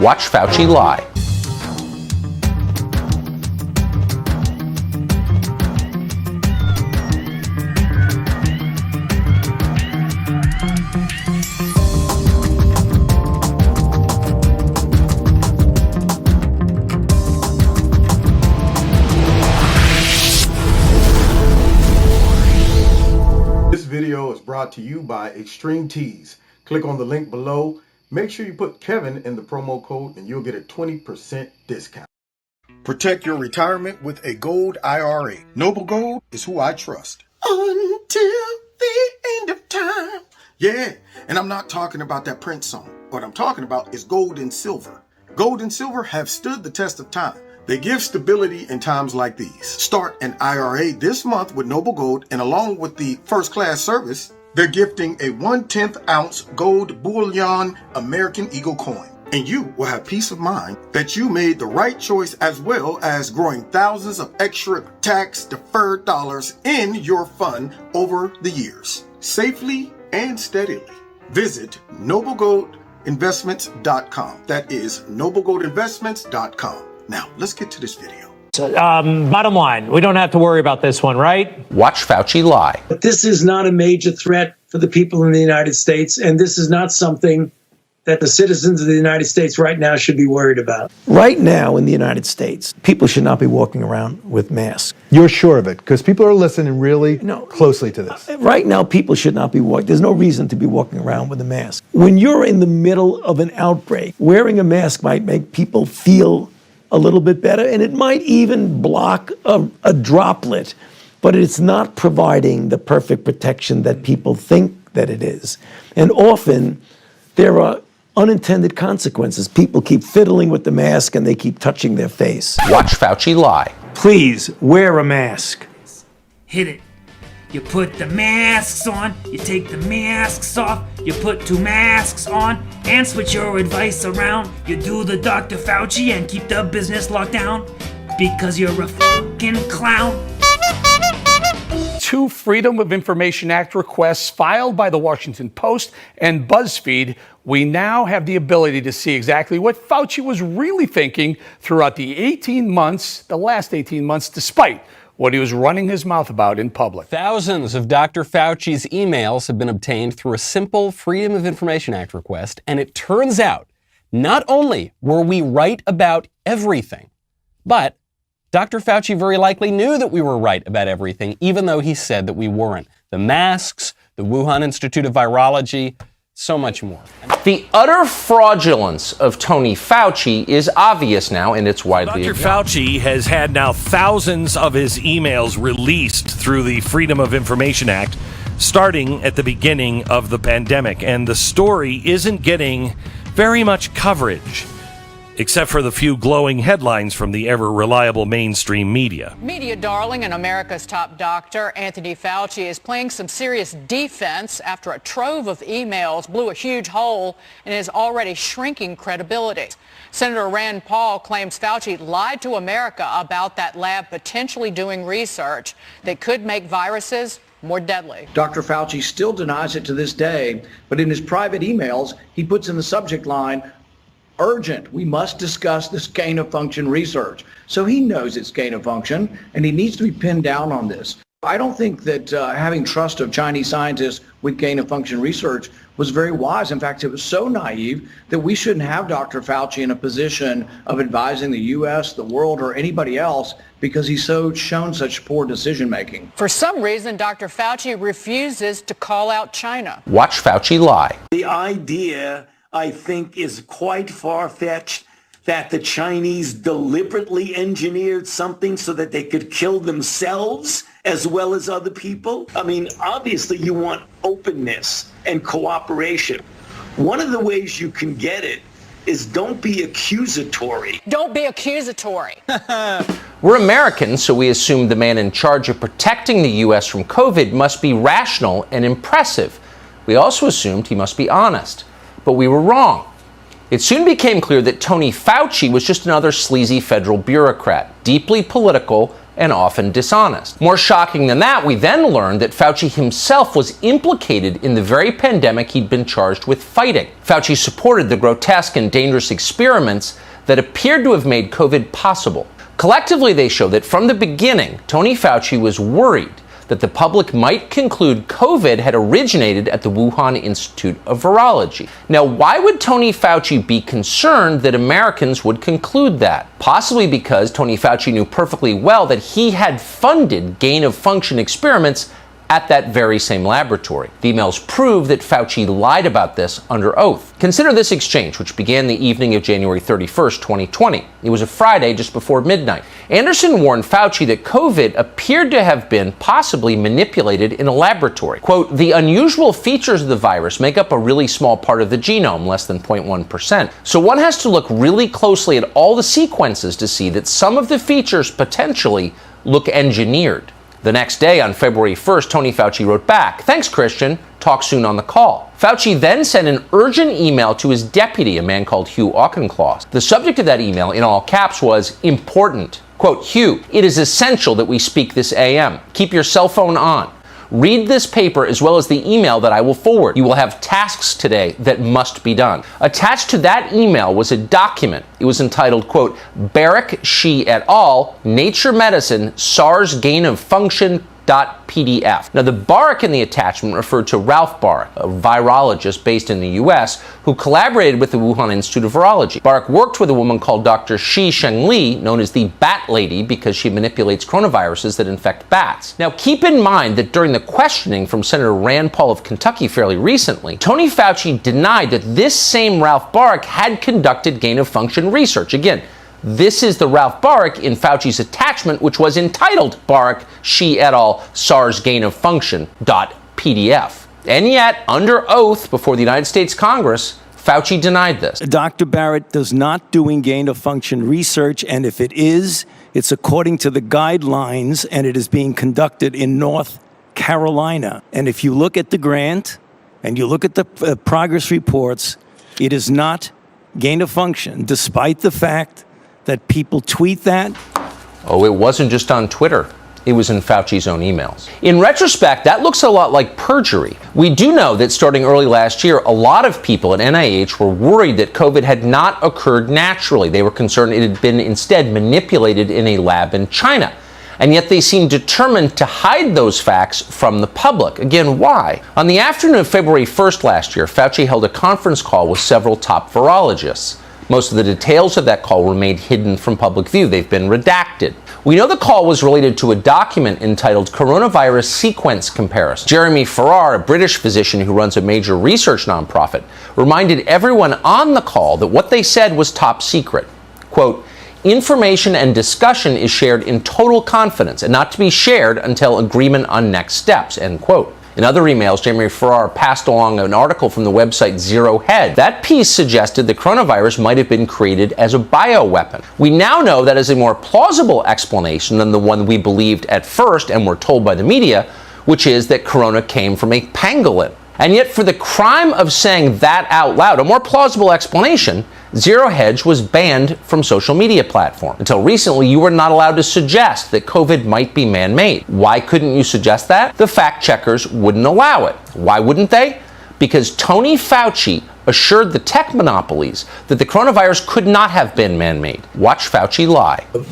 Watch Fauci Lie. This video is brought to you by Extreme Tees. Click on the link below. Make sure you put Kevin in the promo code and you'll get a 20% discount. Protect your retirement with a gold IRA. Noble Gold is who I trust. Until the end of time. Yeah, and I'm not talking about that Prince song. What I'm talking about is gold and silver. Gold and silver have stood the test of time. They give stability in times like these. Start an IRA this month with Noble Gold, and along with the first class service, they're gifting a 1/10 ounce gold bullion American Eagle coin. And you will have peace of mind that you made the right choice, as well as growing thousands of extra tax deferred dollars in your fund over the years, safely and steadily. Visit noblegoldinvestments.com. That is noblegoldinvestments.com. Now, let's get to this video. So, bottom line, we don't have to worry about this one, right? Watch Fauci Lie. But this is not a major threat for the people in the United States, and this is not something that the citizens of the United States right now should be worried about. Right now in the United States, people should not be walking around with masks. You're sure of it? Because people are listening really closely to this. Right now, people should not be walking. There's no reason to be walking around with a mask. When you're in the middle of an outbreak, wearing a mask might make people feel a little bit better, and it might even block a droplet, but it's not providing the perfect protection that people think that it is. And often, there are unintended consequences. People keep fiddling with the mask and they keep touching their face. Watch Fauci Lie. Please wear a mask. Hit it. You put the masks on, you take the masks off, you put 2 masks on, and switch your advice around. You do the Dr. Fauci and keep the business locked down, because you're a fucking clown. 2 Freedom of Information Act requests filed by the Washington Post and BuzzFeed, we now have the ability to see exactly what Fauci was really thinking throughout the last 18 months, despite what he was running his mouth about in public. Thousands of Dr. Fauci's emails have been obtained through a simple Freedom of Information Act request, and it turns out not only were we right about everything, but Dr. Fauci very likely knew that we were right about everything, even though he said that we weren't. The masks, the Wuhan Institute of Virology, so much more. The utter fraudulence of Tony Fauci is obvious now, and it's widely Dr. acknowledged. Fauci has had now thousands of his emails released through the Freedom of Information Act, starting at the beginning of the pandemic. And the story isn't getting very much coverage, except for the few glowing headlines from the ever-reliable mainstream media. Media darling and America's top doctor, Anthony Fauci, is playing some serious defense after a trove of emails blew a huge hole in his already shrinking credibility. Senator Rand Paul claims Fauci lied to America about that lab potentially doing research that could make viruses more deadly. Dr. Fauci still denies it to this day, but in his private emails, he puts in the subject line, urgent, we must discuss this gain-of-function research. So he knows it's gain-of-function, and he needs to be pinned down on this. I don't think that having trust of Chinese scientists with gain-of-function research was very wise. In fact, it was so naive that we shouldn't have Dr. Fauci in a position of advising the U.S., the world, or anybody else because he's shown such poor decision-making. For some reason, Dr. Fauci refuses to call out China. Watch Fauci Lie. The idea, I think, is quite far-fetched that the Chinese deliberately engineered something so that they could kill themselves as well as other people. I mean, obviously you want openness and cooperation. One of the ways you can get it is don't be accusatory. Don't be accusatory. We're Americans, so we assume the man in charge of protecting the U.S. from COVID must be rational and impressive. We also assumed he must be honest. But we were wrong. It soon became clear that Tony Fauci was just another sleazy federal bureaucrat, deeply political, and often dishonest. More shocking than that, we then learned that Fauci himself was implicated in the very pandemic he'd been charged with fighting. Fauci supported the grotesque and dangerous experiments that appeared to have made COVID possible. Collectively, they show that from the beginning, Tony Fauci was worried that the public might conclude COVID had originated at the Wuhan Institute of Virology. Now, why would Tony Fauci be concerned that Americans would conclude that? Possibly because Tony Fauci knew perfectly well that he had funded gain-of-function experiments at that very same laboratory. The emails prove that Fauci lied about this under oath. Consider this exchange, which began the evening of January 31st, 2020. It was a Friday just before midnight. Anderson warned Fauci that COVID appeared to have been possibly manipulated in a laboratory. Quote, the unusual features of the virus make up a really small part of the genome, less than 0.1%. So one has to look really closely at all the sequences to see that some of the features potentially look engineered. The next day, on February 1st, Tony Fauci wrote back, thanks, Christian. Talk soon on the call. Fauci then sent an urgent email to his deputy, a man called Hugh Auchincloss. The subject of that email, in all caps, was important. Quote, Hugh, it is essential that we speak this AM. Keep your cell phone on. Read this paper as well as the email that I will forward. You will have tasks today that must be done. Attached to that email was a document. It was entitled, quote, Barrick, Shi et al., Nature Medicine, SARS Gain of Function .pdf. Now, the Barak in the attachment referred to Ralph Barak, a virologist based in the U.S. who collaborated with the Wuhan Institute of Virology. Barak worked with a woman called Dr. Shi Shengli, known as the Bat Lady, because she manipulates coronaviruses that infect bats. Now, keep in mind that during the questioning from Senator Rand Paul of Kentucky fairly recently, Tony Fauci denied that this same Ralph Barak had conducted gain-of-function research. Again, this is the Ralph Barak in Fauci's attachment, which was entitled Barak, Shi et al., SARS Gain of Function .pdf. And yet, under oath before the United States Congress, Fauci denied this. Dr. Barrett does not doing gain-of-function research, and if it is, it's according to the guidelines, and it is being conducted in North Carolina. And if you look at the grant, and you look at the progress reports, it is not gain-of-function, despite the fact that people tweet that. Oh, it wasn't just on Twitter. It was in Fauci's own emails. In retrospect, that looks a lot like perjury. We do know that starting early last year, a lot of people at NIH were worried that COVID had not occurred naturally. They were concerned it had been instead manipulated in a lab in China. And yet they seemed determined to hide those facts from the public. Again, why? On the afternoon of February 1st last year, Fauci held a conference call with several top virologists. Most of the details of that call remained hidden from public view. They've been redacted. We know the call was related to a document entitled Coronavirus Sequence Comparison. Jeremy Farrar, a British physician who runs a major research nonprofit, reminded everyone on the call that what they said was top secret. Quote, information and discussion is shared in total confidence and not to be shared until agreement on next steps, end quote. In other emails, Jeremy Farrar passed along an article from the website Zero Hedge. That piece suggested the coronavirus might have been created as a bioweapon. We now know that is a more plausible explanation than the one we believed at first and were told by the media, which is that corona came from a pangolin. And yet, for the crime of saying that out loud, a more plausible explanation, Zero Hedge was banned from social media platforms. Until recently, you were not allowed to suggest that COVID might be man-made. Why couldn't you suggest that? The fact checkers wouldn't allow it. Why wouldn't they? Because Tony Fauci assured the tech monopolies that the coronavirus could not have been man-made. Watch Fauci lie. A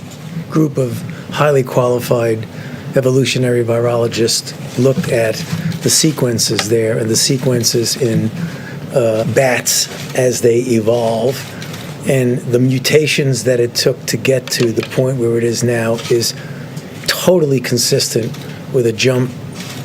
group of highly qualified evolutionary virologists looked at the sequences there and the sequences in bats as they evolve, and the mutations that it took to get to the point where it is now is totally consistent with a jump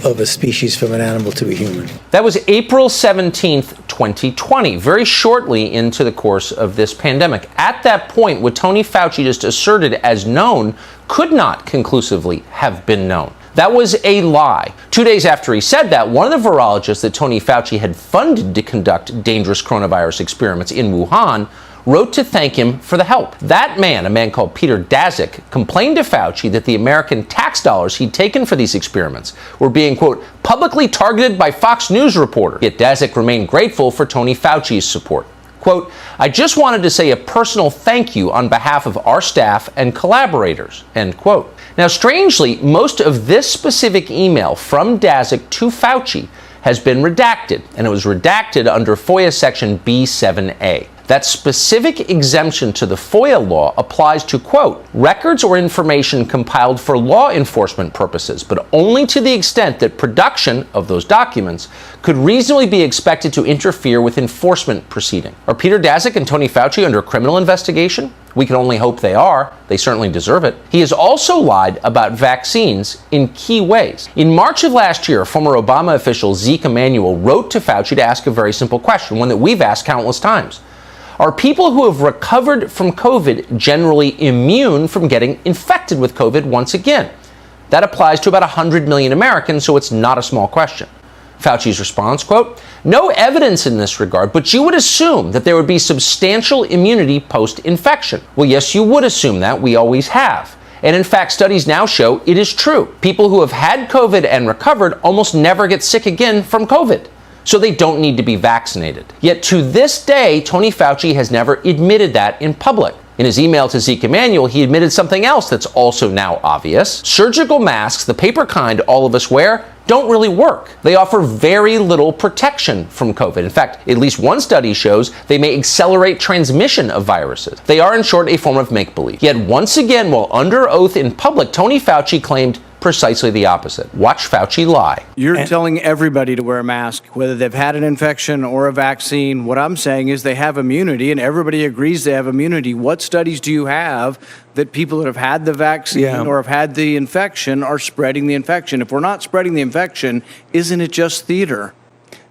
of a species from an animal to a human. That was April 17th, 2020, very shortly into the course of this pandemic. At that point, what Tony Fauci just asserted as known could not conclusively have been known. That was a lie. 2 days after he said that, one of the virologists that Tony Fauci had funded to conduct dangerous coronavirus experiments in Wuhan wrote to thank him for the help. That man, a man called Peter Daszak, complained to Fauci that the American tax dollars he'd taken for these experiments were being, quote, publicly targeted by Fox News reporters. Yet Daszak remained grateful for Tony Fauci's support. Quote, "I just wanted to say a personal thank you on behalf of our staff and collaborators," end quote. Now, strangely, most of this specific email from Daszak to Fauci has been redacted, and it was redacted under FOIA section B7A. That specific exemption to the FOIA law applies to, quote, "records or information compiled for law enforcement purposes, but only to the extent that production of those documents could reasonably be expected to interfere with enforcement proceeding." Are Peter Daszak and Tony Fauci under criminal investigation? We can only hope they are. They certainly deserve it. He has also lied about vaccines in key ways. In March of last year, former Obama official Zeke Emanuel wrote to Fauci to ask a very simple question, one that we've asked countless times. Are people who have recovered from COVID generally immune from getting infected with COVID once again? That applies to about 100 million Americans, so it's not a small question. Fauci's response, quote, "No evidence in this regard, but you would assume that there would be substantial immunity post-infection." Well, yes, you would assume that. We always have. And in fact, studies now show it is true. People who have had COVID and recovered almost never get sick again from COVID, so they don't need to be vaccinated. Yet to this day, Tony Fauci has never admitted that in public. In his email to Zeke Emanuel, he admitted something else that's also now obvious. Surgical masks, the paper kind all of us wear, don't really work. They offer very little protection from COVID. In fact, at least one study shows they may accelerate transmission of viruses. They are, in short, a form of make-believe. Yet once again, while under oath in public, Tony Fauci claimed precisely the opposite. Watch Fauci lie. You're telling everybody to wear a mask, whether they've had an infection or a vaccine. What I'm saying is they have immunity, and everybody agrees they have immunity. What studies do you have that people that have had the vaccine or have had the infection are spreading the infection? If we're not spreading the infection, isn't it just theater?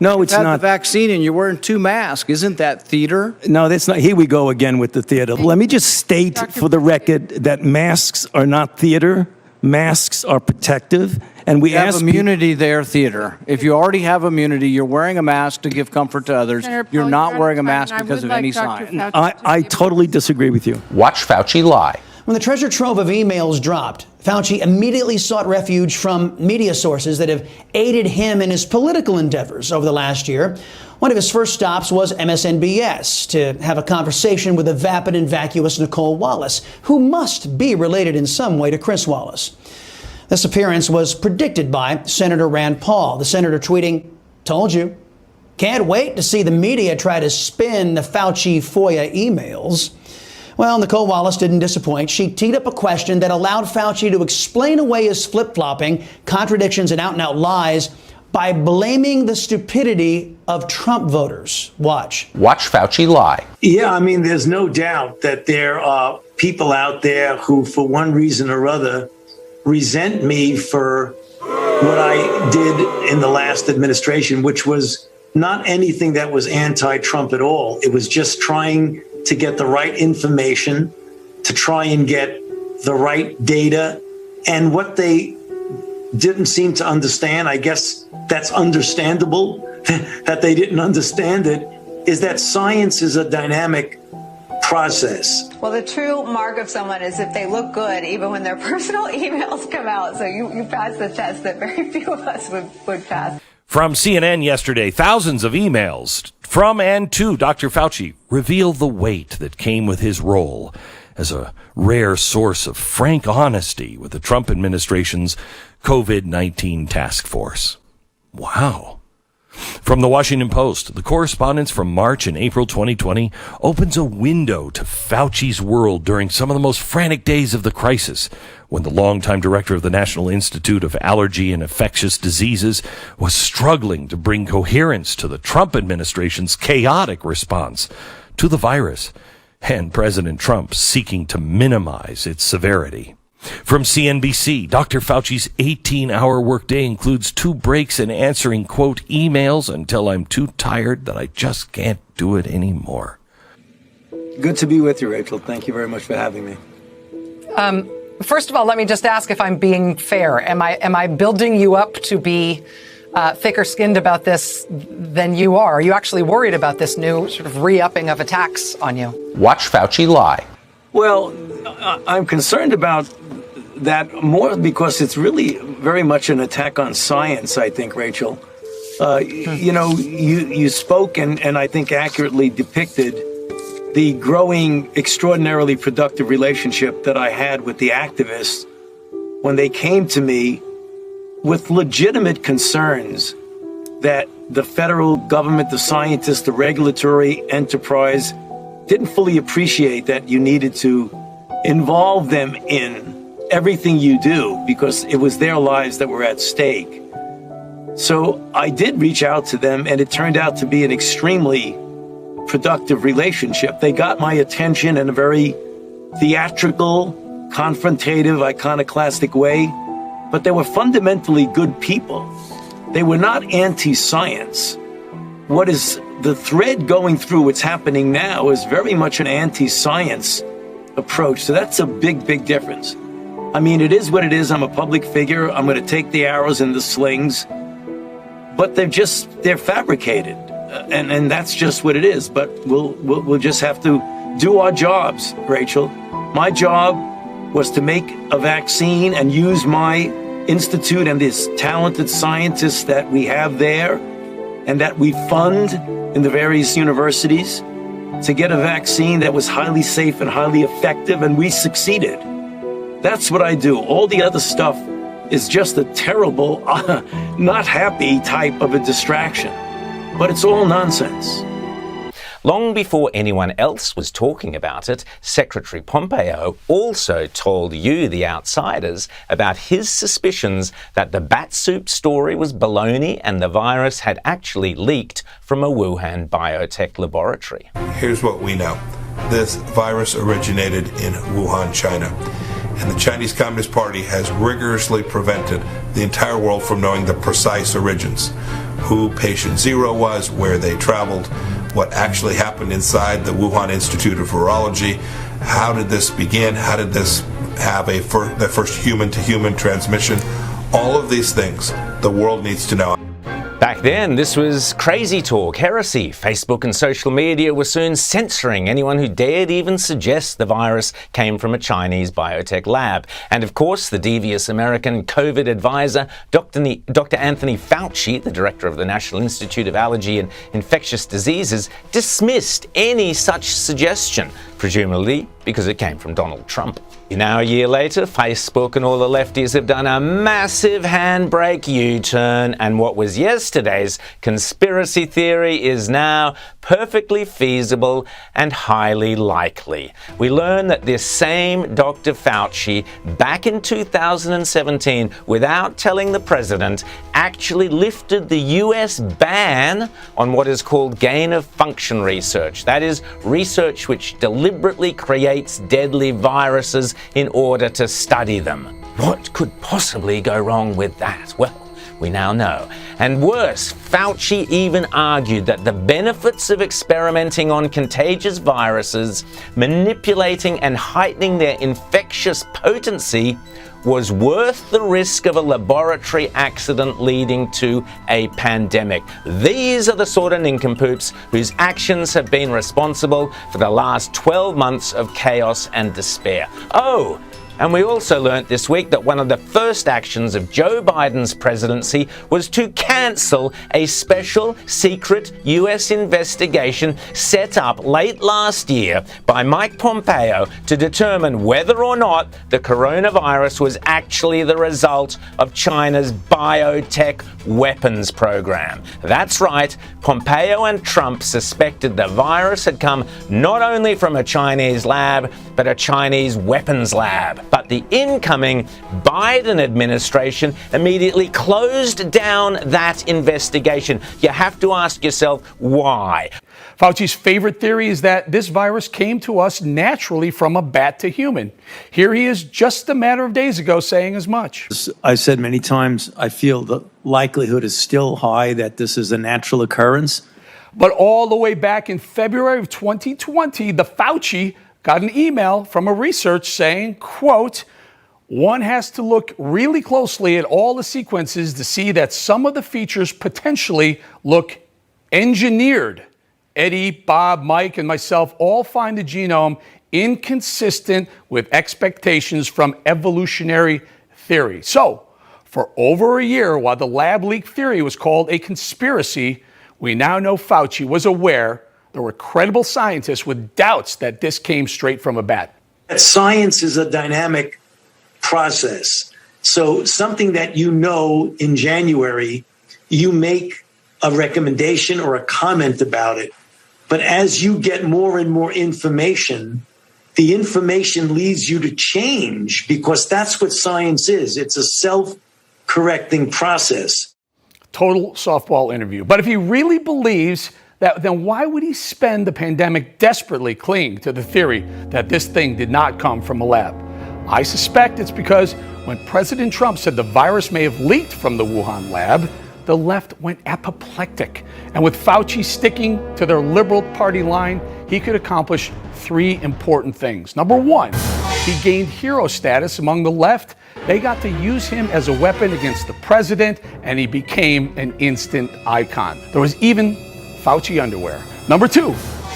No, it's not. not. The vaccine and you're wearing 2 masks. Isn't that theater? No, that's not. Here we go again with the theater. Let me just state for the record that masks are not theater. Masks are protective, and we have immunity there, theater. If you already have immunity, you're wearing a mask to give comfort to others. You're not wearing a mask because of any sign. I totally disagree with you. Watch Fauci lie. When the treasure trove of emails dropped, Fauci immediately sought refuge from media sources that have aided him in his political endeavors over the last year. One of his first stops was MSNBS to have a conversation with the vapid and vacuous Nicole Wallace, who must be related in some way to Chris Wallace. This appearance was predicted by Senator Rand Paul, the senator tweeting, "Told you. Can't wait to see the media try to spin the Fauci FOIA emails." Well, Nicole Wallace didn't disappoint. She teed up a question that allowed Fauci to explain away his flip-flopping, contradictions, and out-and-out lies by blaming the stupidity of Trump voters. Watch. Watch Fauci lie. Yeah, I mean, there's no doubt that there are people out there who, for one reason or other, resent me for what I did in the last administration, which was not anything that was anti-Trump at all. It was just trying to get the right information, to try and get the right data. And what they didn't seem to understand, I guess that's understandable that they didn't understand it, is that science is a dynamic process. Well, the true mark of someone is if they look good, even when their personal emails come out. So you pass the test that very few of us would pass. From CNN yesterday, thousands of emails from and to Dr. Fauci reveal the weight that came with his role as a rare source of frank honesty with the Trump administration's COVID-19 task force. Wow. From the Washington Post, the correspondence from March and April 2020 opens a window to Fauci's world during some of the most frantic days of the crisis, when the longtime director of the National Institute of Allergy and Infectious Diseases was struggling to bring coherence to the Trump administration's chaotic response to the virus, and President Trump seeking to minimize its severity. From CNBC, Dr. Fauci's 18-hour workday includes 2 breaks in answering, quote, emails until I'm too tired that I just can't do it anymore. Good to be with you, Rachel. Thank you very much for having me. First of all, let me just ask if I'm being fair. Am I building you up to be thicker-skinned about this than you are? Are you actually worried about this new sort of re-upping of attacks on you? Watch Fauci lie. Well, I'm concerned about that more because it's really very much an attack on science, I think, Rachel. You spoke and I think accurately depicted the growing, extraordinarily productive relationship that I had with the activists when they came to me with legitimate concerns that the federal government, the scientists, the regulatory enterprise didn't fully appreciate that you needed to involve them in everything you do because it was their lives that were at stake. So I did reach out to them, and it turned out to be an extremely productive relationship. They got my attention in a very theatrical, confrontative, iconoclastic way, but they were fundamentally good people. They were not anti-science. What is the thread going through what's happening now is very much an anti-science approach. So that's a big, big difference. I mean, it is what it is. I'm a public figure. I'm going to take the arrows and the slings, but they're fabricated. And that's just what it is. But we'll just have to do our jobs, Rachel. My job was to make a vaccine and use my institute and these talented scientists that we have there and that we fund in the various universities to get a vaccine that was highly safe and highly effective, and we succeeded. That's what I do. All the other stuff is just a terrible, not happy type of a distraction. But it's all nonsense. Long before anyone else was talking about it, Secretary Pompeo also told you, the outsiders, about his suspicions that the bat soup story was baloney and the virus had actually leaked from a Wuhan biotech laboratory. Here's what we know. This virus originated in Wuhan, China. And the Chinese Communist Party has rigorously prevented the entire world from knowing the precise origins. Who patient zero was, where they traveled, what actually happened inside the Wuhan Institute of Virology, how did this begin, how did this have the first human-to-human transmission. All of these things the world needs to know. Back then, this was crazy talk, heresy. Facebook and social media were soon censoring anyone who dared even suggest the virus came from a Chinese biotech lab. And of course, the devious American COVID advisor, Dr. Anthony Fauci, the director of the National Institute of Allergy and Infectious Diseases, dismissed any such suggestion, presumably because it came from Donald Trump. Now, a year later, Facebook and all the lefties have done a massive handbrake U-turn, and what was yesterday's conspiracy theory is now perfectly feasible and highly likely. We learn that this same Dr. Fauci, back in 2017, without telling the president, actually lifted the US ban on what is called gain-of-function research. That is, research which deliberately creates deadly viruses in order to study them. What could possibly go wrong with that? Well, we now know. And worse, Fauci even argued that the benefits of experimenting on contagious viruses, manipulating and heightening their infectious potency, was worth the risk of a laboratory accident leading to a pandemic. These are the sort of nincompoops whose actions have been responsible for the last 12 months of chaos and despair. Oh, and we also learnt this week that one of the first actions of Joe Biden's presidency was to cancel a special secret US investigation set up late last year by Mike Pompeo to determine whether or not the coronavirus was actually the result of China's biotech weapons program. That's right, Pompeo and Trump suspected the virus had come not only from a Chinese lab, but a Chinese weapons lab. But the incoming Biden administration immediately closed down that investigation. You have to ask yourself why. Fauci's favorite theory is that this virus came to us naturally from a bat to human. Here he is just a matter of days ago saying as much. I've said many times, I feel the likelihood is still high that this is a natural occurrence. But all the way back in February of 2020, the Fauci got an email from a research saying, quote, one has to look really closely at all the sequences to see that some of the features potentially look engineered. Eddie, Bob, Mike, and myself all find the genome inconsistent with expectations from evolutionary theory. So, For over a year, while the lab leak theory was called a conspiracy, we now know Fauci was aware there were credible scientists with doubts that this came straight from a bat. Science is a dynamic process. So something that you know in January, you make a recommendation or a comment about it. But as you get more and more information, the information leads you to change, because that's what science is. It's a self-correcting process. Total softball interview. But if he really believes that, then why would he spend the pandemic desperately clinging to the theory that this thing did not come from a lab? I suspect it's because when President Trump said the virus may have leaked from the Wuhan lab, the left went apoplectic. And with Fauci sticking to their liberal party line, he could accomplish three important things. Number one, he gained hero status among the left. They got to use him as a weapon against the president, and he became an instant icon. There was even Fauci underwear. Number two,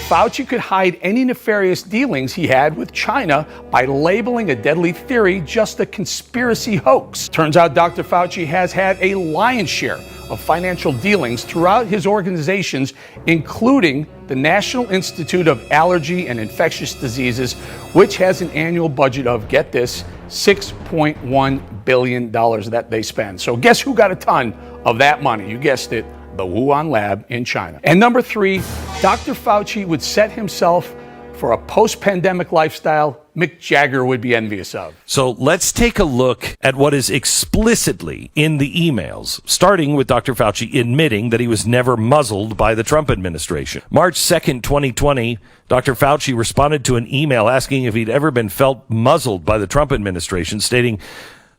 Fauci could hide any nefarious dealings he had with China by labeling a deadly theory just a conspiracy hoax. Turns out Dr. Fauci has had a lion's share of financial dealings throughout his organizations, including the National Institute of Allergy and Infectious Diseases, which has an annual budget of, get this, $6.1 billion that they spend. So guess who got a ton of that money? You guessed it, the Wuhan lab in China. And number three, Dr. Fauci would set himself for a post-pandemic lifestyle Mick Jagger would be envious of. So let's take a look at what is explicitly in the emails, starting with Dr. Fauci admitting that he was never muzzled by the Trump administration. March 2nd, 2020, Dr. Fauci responded to an email asking if he'd ever been felt muzzled by the Trump administration, stating,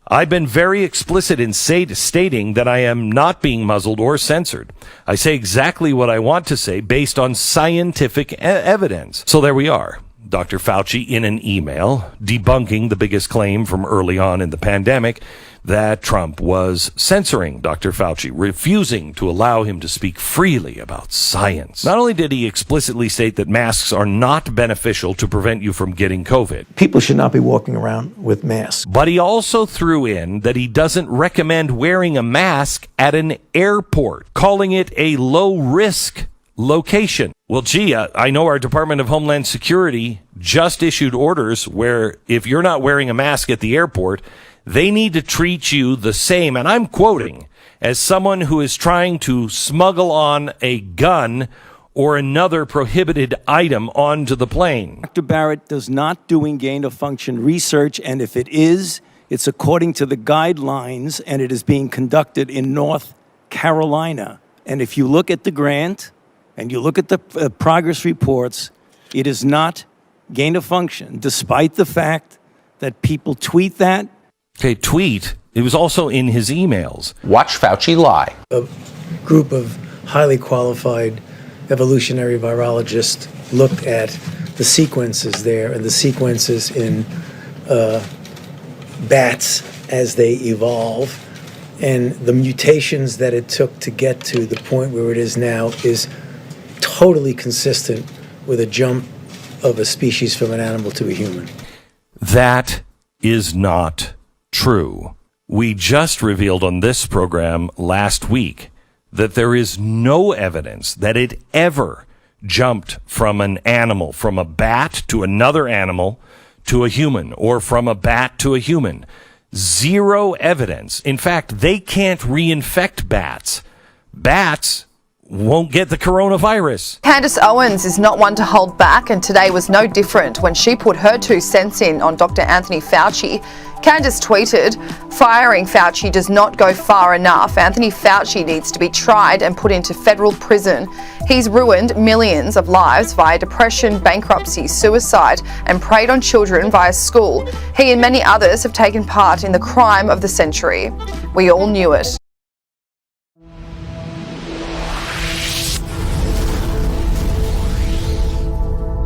"I've been very explicit in stating that I am not being muzzled or censored. I say exactly what I want to say based on scientific evidence." So there we are. Dr. Fauci in an email debunking the biggest claim from early on in the pandemic that Trump was censoring Dr. Fauci, refusing to allow him to speak freely about science. Not only did he explicitly state that masks are not beneficial to prevent you from getting COVID, People should not be walking around with masks. but he also threw in that he doesn't recommend wearing a mask at an airport, calling it a low-risk location. Well, gee, I know our Department of Homeland Security just issued orders where if you're not wearing a mask at the airport, they need to treat you the same, and I'm quoting, as someone who is trying to smuggle on a gun or another prohibited item onto the plane. Dr. Barrett does not doing gain-of-function research, and if it is, it's according to the guidelines, and it is being conducted in North Carolina. And if you look at the grant, and you look at the progress reports, it is not gain-of-function, despite the fact that people tweet that. Okay, tweet. It was also in his emails. Watch Fauci Lie. A group of highly qualified evolutionary virologists looked at the sequences there and the sequences in bats as they evolve. And the mutations that it took to get to the point where it is now is totally consistent with a jump of a species from an animal to a human. That is not true. We just revealed on this program last week that there is no evidence that it ever jumped from an animal, from a bat to another animal to a human, or from a bat to a human. Zero evidence. In fact, they can't reinfect bats. Bats won't get the coronavirus. Candace Owens is not one to hold back, and today was no different when she put her 2 cents in on Dr. Anthony Fauci. Candace tweeted, "Firing Fauci does not go far enough. Anthony Fauci needs to be tried and put into federal prison. He's ruined millions of lives via depression, bankruptcy, suicide, and preyed on children via school. He and many others have taken part in the crime of the century. We all knew it."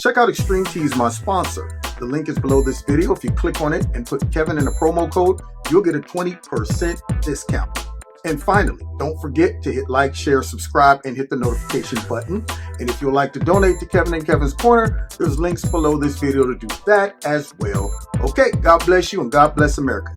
Check out Extreme Teas, my sponsor. The link is below this video. If you click on it and put Kevin in the promo code, you'll get a 20% discount. And finally, don't forget to hit like, share, subscribe, and hit the notification button. And if you'd like to donate to Kevin and Kevin's Corner, there's links below this video to do that as well. Okay, God bless you and God bless America.